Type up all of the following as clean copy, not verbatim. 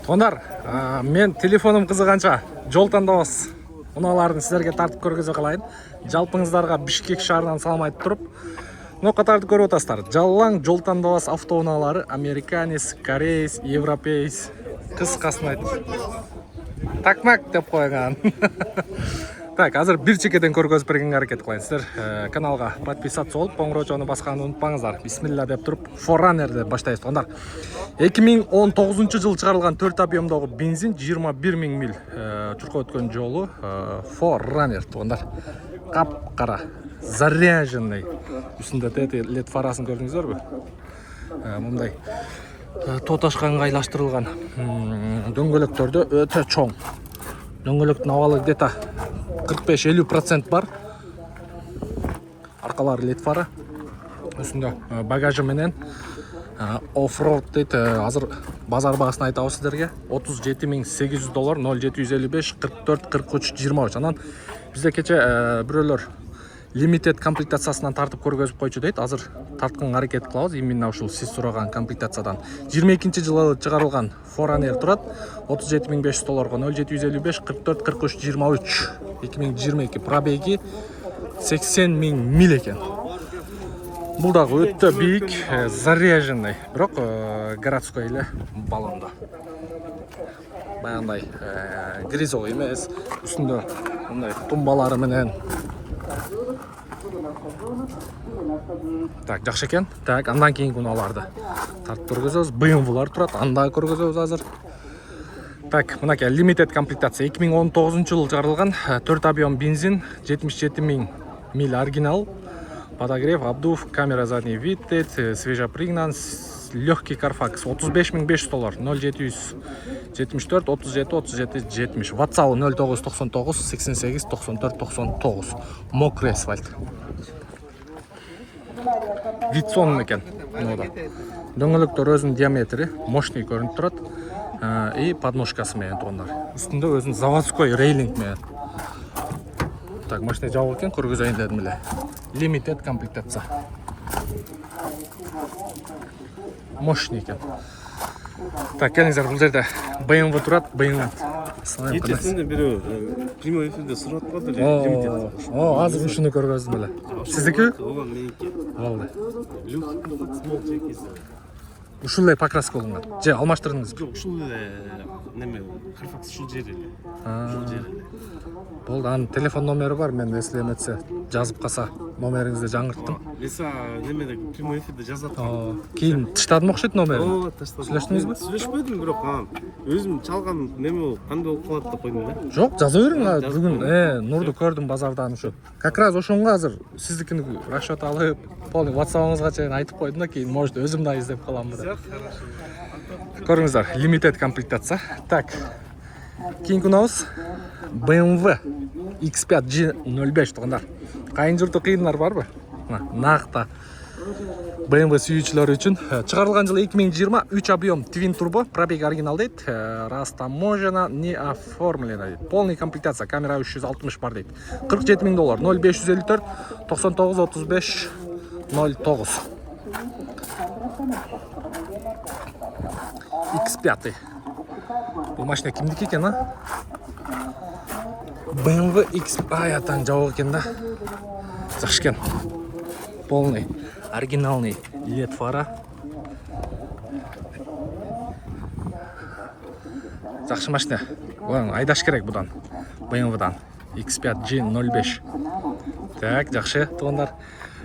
Тондар, мен телефоным қызығанша жол таңдабас унааларын сіздерге тартып көргізе қалайын. Жалпыңыздарға Бишкек шаарынан салам айтып тұрып, қатарды көріп отырсыздар. Жалаң жол таңдабас автоунаалары американец, кореец, европеец, қысқасын айтып такмак деп қойған. Так, азыр бир чекеден көргөзүп бергенге аракет кылайын. Сиздер каналга подписаться болуп, коңгурочону басканды унутпаңыздар. Бисмилла деп туруп, Forerunner'ди баштайбыз. Тондар. 2019 жыл чыгарылган 4 объемдогу бензин 21 000 миль чуркап өткөн жолу Forerunner. Тондар. Кап-кара, заряженный. Үстүндө LED фарасын көрдүңүздөрбү? Мындай тоташка ыңгайлаштырылган дөңгөлөктөрдө өтө чоң. Дөңгөлөктүн абалы где-то 45-50% бар. Аркалары LED фара. Үстүндө багажы менен оффроуд дейт. Азыр базар баасын айтабыз сиздерге. $37.800, 0755 44 43 23. Анан бизде кече бирөөлөр лимитед комплектациясынан тартып көргөзүп койчу дейт. Азыр тартканга аракет кылабыз. Именно ушул сиз сураган комплектациядан. 22-жылы чыгарылган Forerunner турат. $37.500, 0755 44 43 23. 2022 пробеги 80 000 миль экен. Бул дагы өтө бийик, заряженный, бирок городской эле баллондо. Баягындай гризовый эмес, үстүндө мындай тумбалары менен. Так, жакшы экен. Так, андан кийинки унааларды тартып көргөзөбүз. BMW-лар турат, анда көргөзөбүз азыр. Так, мынакей лимитед комплектация 2019 жылы чыгарылган 4 объем бензин 77 000 миль оригинал. Подогрев, обдув, камера задний вид, свежепригнан, легкий карфакс $35.500, 0774 37 37 70. WhatsApp 0999 88 94 99. Мокрый асфальт. Витсон экен. Дөңгөлөктөр өзүнүн диаметри мощный көрүнүп турат. И подножкасы менен тондар. Үстүндө өзүнүн заводской рейлинг менен. Так, машина жабык экен, көргөзөйүн дедим эле. Лимитед комплектация. Мощный экен. Так, келиңиздер, бул жерде BMW турат, BMW. Кетесинде бирөө прямой эфирде сурап атпады эле, лимитед. Азыр ушуну көргөздүм эле. Сиздики? Ооба, меники. Болду. Люк смол чекиз. Ушул эле покраска болгон. Же алмаштырдыңызбы? Жок, ушул эле неме, карфакс ушул жери эле. Ушул жери эле. Болду, анын телефон номери бар, мен эслеметсе жазып калса номериңизди жаңырттым. Меса немеде прямой эфирде жазат. Кийин тыштадым окшойт номерин. Ооба, таштадым. Сүйлөштүңүзбү? Сүйлөшпөдүм, бирок өзүм чалган неме кандай болуп калат деп койдум эле. Жок, жаза бериң. Бүгүн Нурду көрдүм базардан ушу. Как раз ошонго азыр сиздикини расчет алып, полный WhatsApp-ыңызга чейин айтып койдум да, кийин может өзүм да издеп калам деп. Көрүңүздөр, лимитед комплектация. Так. Кийинки унабыз BMW X5 G05 туугандар. Кайын журту кыйындар барбы? Накта BMW сүйүүчүлөр үчүн чыгарылган жылы 2020, 3 объем twin turbo, пробег оригинал дейт, растаможено, не оформлено дейт. Полный комплектация, камера 360 бар дейт. $47 000, 0554 99 35 09. X5. Бул машина кимдики экен, BMW X аятан жабык экен да. Жакшы экен. Полный, оригинальный LED фара. Жакшы машина. Айдаш керек будан. BMW-дан. X5 G05. Так, жакшы туугандар.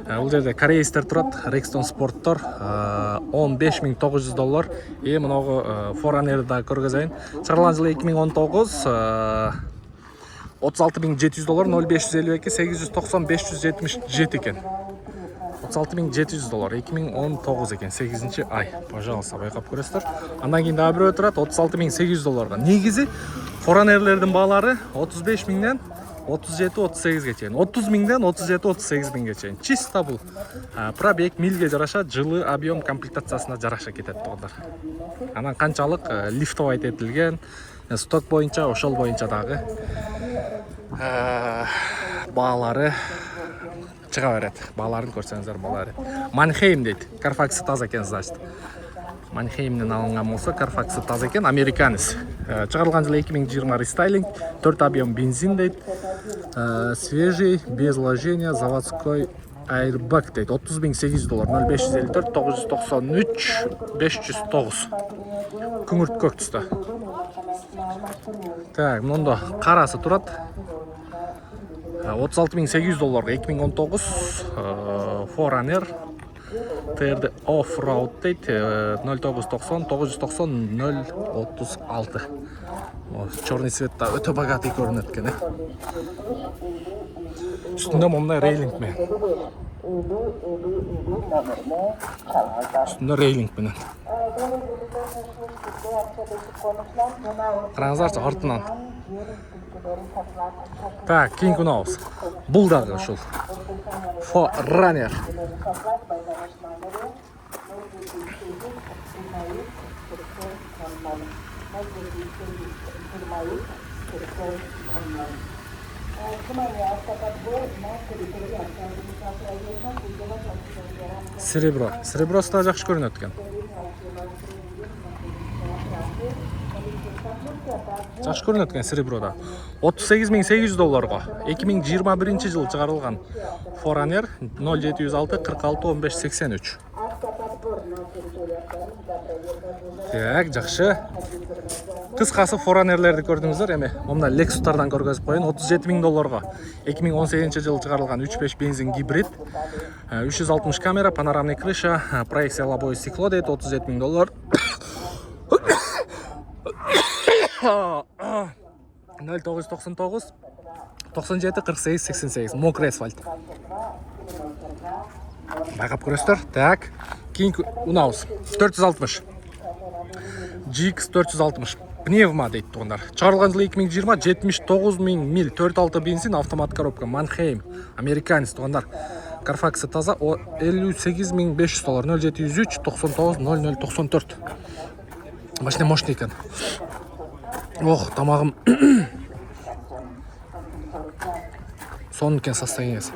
Бул жерде корейстер турат, Rexton спорттор, $15.900. Мынагы Forerunner'ды да көргөзөйүн. Чыгарылган жылы 2019, $36.700, 0552 890 577 экен. $36.700, 2019 экен, 8 ай. Пожалуйста, байкап көрөсүздөр. Андан кийин дагы бирөө турат, $36.800. Негизи Forerunner'лердин баалары 35 000ден 37-38ге чейин. 30 000ден 37-38 000ге чейин. Чисто бул пробег милге жараша, жылы объем комплектациясына жараша кетет туугандар. Анан канчалык лифтовайт этилген, сток боюнча, ошол боюнча дагы баалары чыга берет. Бааларын көрсөңүздөр боло берет. Манхейм дейт. Карфаксы таза экен, значит. Манхеймнен алынган болсо, Carfax'ы таза экен, американец. Чыгарылган жылы 2020 рестайлинг, 4 объем бензин дейт. Свежий, без вложения, заводской airbag дейт. $30.800, 0554 993 509. Күңүрт көк түстө. Так, мында карасы турат. $36.800, 2019 Forerunner. TRD off-road дейт, 0990 990 036. Черный цветта өтө богатый көрүнөт экен. Үстүндө мындай рейлинг менен. Üstünde railing менен. Караңыздарчы артынан. Так, кийинки унабыз. Бул дагы ушул. Forerunner. Серебросы да жакшы көрүнөт экен. Жакшы көрүнөт экен сереброда. $38.800, 2021 жылы чыгарылган Forerunner 0706 46 15 83. Так, жакшы. Кыскасы Forerunner'лерди көрдүңүздөр, эми мында Lexus'тардан көргөзүп коюн. $37.000, 2018 жылы чыгарылган 3.5 бензин гибрид, 360 камера, панорамный крыша, проекция лобовое стекло дейт, $37.000. 0999 97 48 88 мокрый асфальт. Байкап көрөсүздөр. Так, кийинки унабыз 460. GX 460. Пневма дейт тугандар. Чыгарылган жылы 2020, 79.000 миль, 4.6 бензин, автомат коробка, Манхейм, американец тугандар. Carfax'ы таза, $58.500, 0703 99 0094. Машина мощный экен. Ох, тамагым. Сонун экен состояниясы.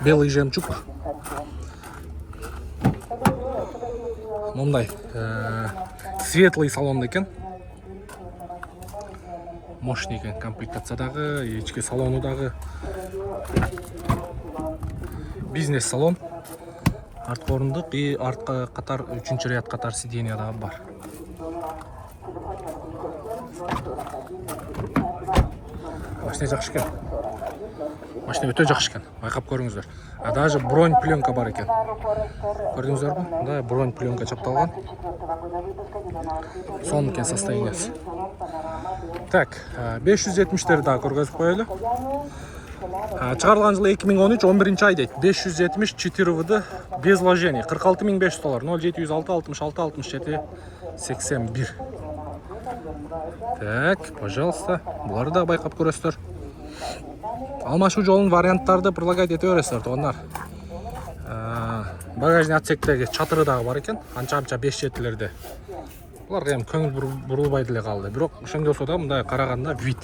Белый жемчуг. Мындай светлый салон экен. Мощный экен, комплектациядагы, ички салонудагы. Бизнес салон. Артка орундук и артка катар 3-чү ряд катар сиденье дагы бар. Машина жакшы экен. Машина өтө жакшы экен. Байкап көрүңүздөр. Даже бронь пленка бар экен. Көрдүңүздөрбү? Да, бронь пленка чапталган. Сонун экен состояниясы. Так, 570-терди дагы көргөзүп коелу. Чыгарылган жылы 2013, 11-ай дейт. 570 4 без вложений, $46.500, 0706 66 67 81. Так, пожалуйста, буларды да байкап көрөсүздөр. Алмашуу жолун варианттарды предлагать ете бересиздер тугандар. Багажный отсектеги чатыры дагы бар экен, анча-анча 5 жетилерде. Буларга эми көңүл бурулбай деле калды. Бирок ошондосо да мындай караганда вид.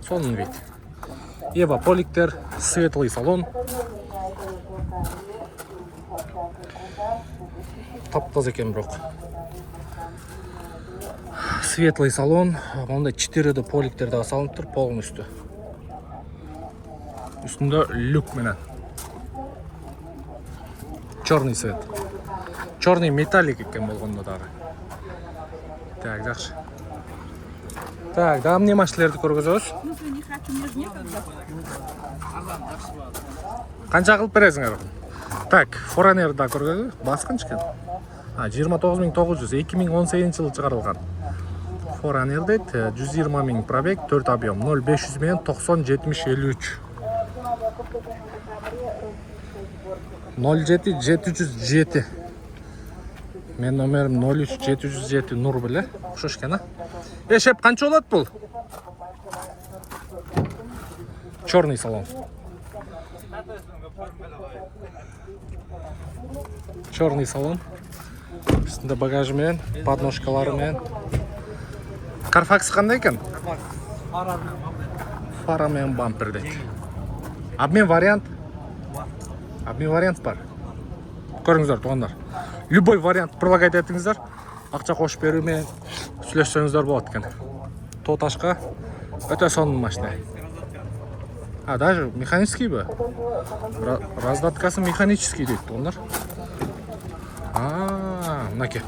Сонун вид. Ева поликтер, светлый салон. Таптаз экен бирок. Светлый салон, мындай 4 поликтер дагы салынып тур полностью. Үстүндө люк менен. Черный цвет. Черный металлик экен болгондо дагы. Так, жакшы. Так, дагы эмне машиналерди көргөзөбүз? Канча кылып бересиңер? Так, Forerunner да көргөзөбүз. Баскынчы экен. 29.900, 2018 жылы чыгарылган. Forerunner дейт, 120.000 пробег, 4 объем, 0500 менен 90 70 53. 07 707. Мен номерим 03 707 Нур беле. Окшош экен, а? Эшеп канча болот бул? Черный салон. Черный салон. Үстүндө багажы менен, подножкалары менен. Carfax кандай экен? Фара менен бампер дейт. Обмен вариант. Обмен вариант бар. Көрүңүздөр тугандар. Любой вариант предлагать этиңиздер. акча кошуп берүү менен сүйлөшсөңүздөр болот экен. Тооташка өтө сонун машина. Даже механический бі? Раздаткасы механический дейді onlar. Мынаке.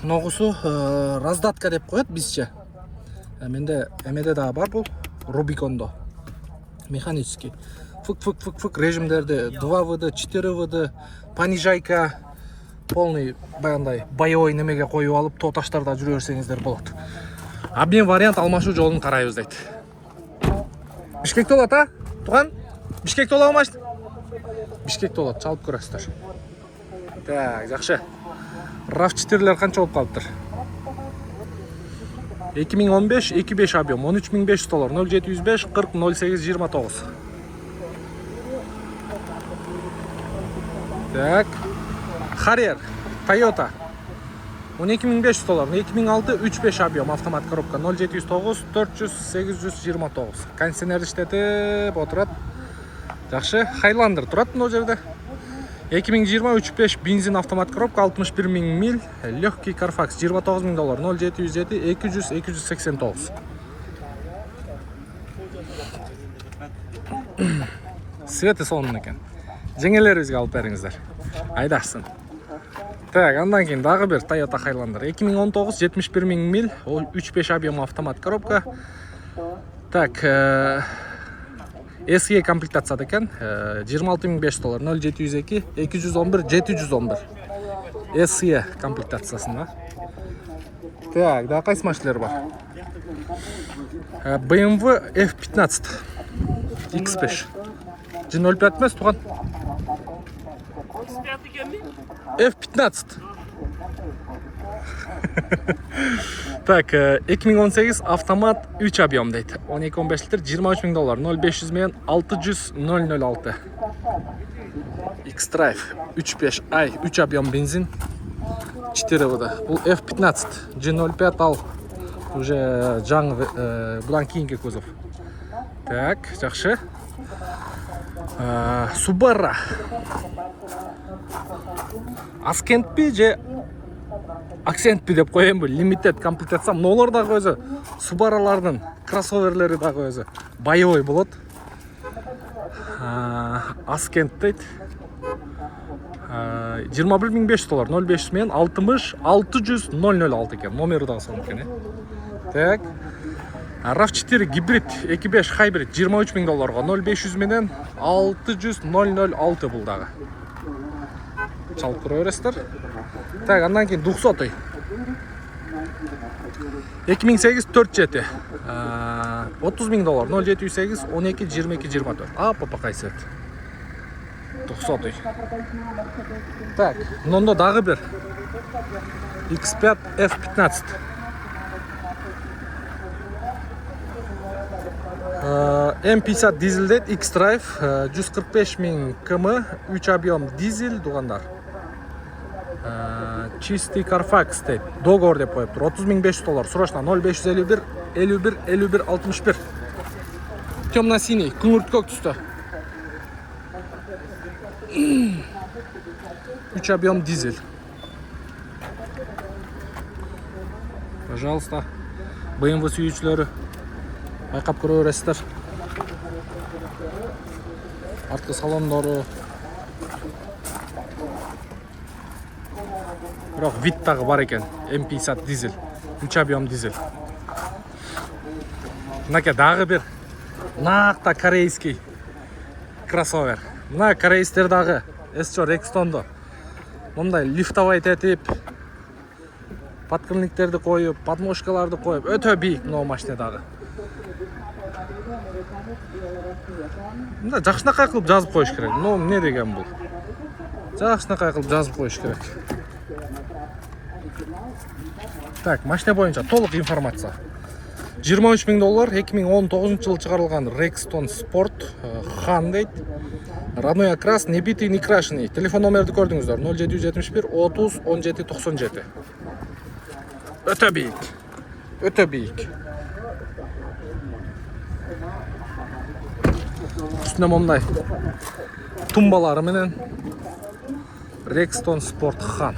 Мынагусу раздатка деп коет бизче. Менде эмеде дагы бар бул Рубикондо. Механический. Фык режимдерди 2ВД, 4ВД, понижайка, полный баягындай боевой немеге коюп алып тооташтарда жүрө берсеңиздер болот. Обмен вариант алмашуу жолун карайбыз дейт. Бишкекте болот, Туган? Бишкекте болобу машина? Бишкекте болот, чалып көрөсүздөр. Так, жакшы. RAV4'лер канча болуп калыптыр? 2015 2.5 объем, $13.500, 0705 40 08 29. Так. Harrier, Toyota. $12.500, 2006 3.5 объем, автомат коробка, 0709 400 829. Кондиционер иштетип отурат. Жакшы, Highlander турат мына жерде. 2020 3.5 бензин автомат коробка, 61 000 миль, легкий Carfax, $29.000, 0707 200 289. Свети сонун экен. Жеңелерибизге алып бериңиздер. Айдашсын. Так, андан кийин дагы бир Toyota Highlander. 2019 71 000 миль, 3.5 объем автомат коробка. Так, SE комплектацияда экен, $26.500, 0702 211 711. SE комплектациясында. Так, да кайсы машиналар бар? BMW F15 X5. G05 эмес, Туган? F15. Так, 2018 автомат 3 объем дейт. 12-15 литр, $23.000, 0500 менен 600 006. X-Drive 3.5i 3 объем бензин 4ВД. Бул F15, G05 ал уже жаңы будан кийинки кузов. Так, жакшы. Subaru Аскентпи же Акцентпи деп коембу, лимитед комплектация. Мыналар дагы өзү Subaru'лардын кроссоверлери дагы өзү боевой болот. Аскент дейт. $21.500, 0500 менен 60 600 006 экен. Номери дагы сонун экен. Так. RAV4 гибрид 2.5 hybrid $23.000, 0500 менен 600 006 бул дагы. Чалып көрө бересиздер. Так, андан кийин 200. 2008 4.7. $30.000, 0708 12 22 24. Апа кайсы. 200. Так, мында дагы бир X5 F15. M50 дизель дейт, X-Drive, 145 000 км, 3 объем дизель тугандар. Чистый Carfax дейт, договор деп коюптур, $30.500, срочно 0551 51 51 61. Темно-синий, күңүрткөк түстө. 3 объем дизель. Пожалуйста, BMW сүйүүчүлөрү байкап көрө бересиздер. Арткы салондору. Бирок вид дагы бар экен. M50 дизель, 3 объем дизель. Мынаке дагы бир накта корейский кроссовер. Мына корейстер дагы S-чо Rextondo. Мындай лифтовый тетип, подкрылниктерди коюп, подножкаларды коюп, өтө бийик мына машина дагы. Мында жакшынакай кылып жазып коюш керек. Ну, эмне деген бул? Жакшынакай кылып жазып коюш керек. Так, машина боюнча толук информация. $23.000, 2019 жылы чыгарылган Rexton Sport Хан дейт. Родной окрас, не битый, не крашеный. Телефон номерди көрдүңүздөр, 0771 30 17 97. Өтө бийик. Өтө бийик. Үстүнө момдай тумбалары менен Rexton Sport Хан.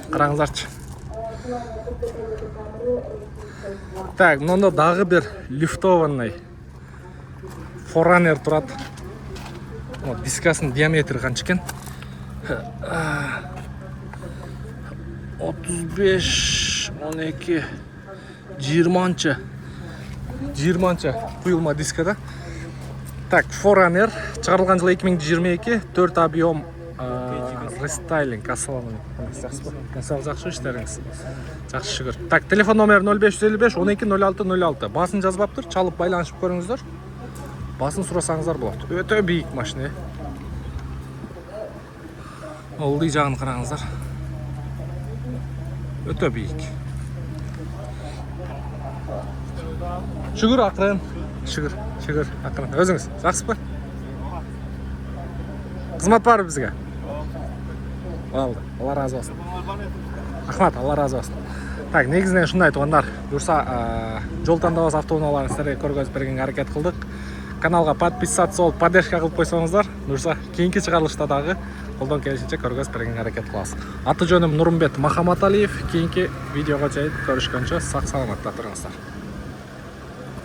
Қараңыздарчы. Так, мында дағы бір лифтованный Forerunner тұрады. Дискасының диаметрі қанша екен? 35, 12, 20 құйылма дискада. Так, Forerunner шығарылған жылы 2022, 4 объем рестайлинг, ассалаумағалейкум. Денсаулық жақсы işтеріңіз? Жақсы шүкір. Так, телефон номері 0555 12 06 06. Басын жазбап тұр, чалып байланышып көріңіздер. Басын сұрасаңыздар болады. Өте биік машина. Олды жағын қараңыздар. Өте биік. Шүкір ақырын. Шүкір ақырын. Өзіңіз, жақсы ба? Қызмат бар бізге? Алды, Алла разы болсын. Ахмат, Алла разы болсын. Так, негізінен шындай туғандар. Бұрса, жол таңдауыз автоуналарын сіздерге көргөзіп берген әрекет қылдық. Каналға подписаться болып, поддержка қылып қойсаңыздар, бұрса кейінгі шығарылышта дағы қолдан келешінше көргөзіп берген әрекет қыласыз. Аты жөнім Нұрымбет Махаматалиев. Кейінгі видеоға жайып көрішкенше сақ саламатта тұрыңыздар.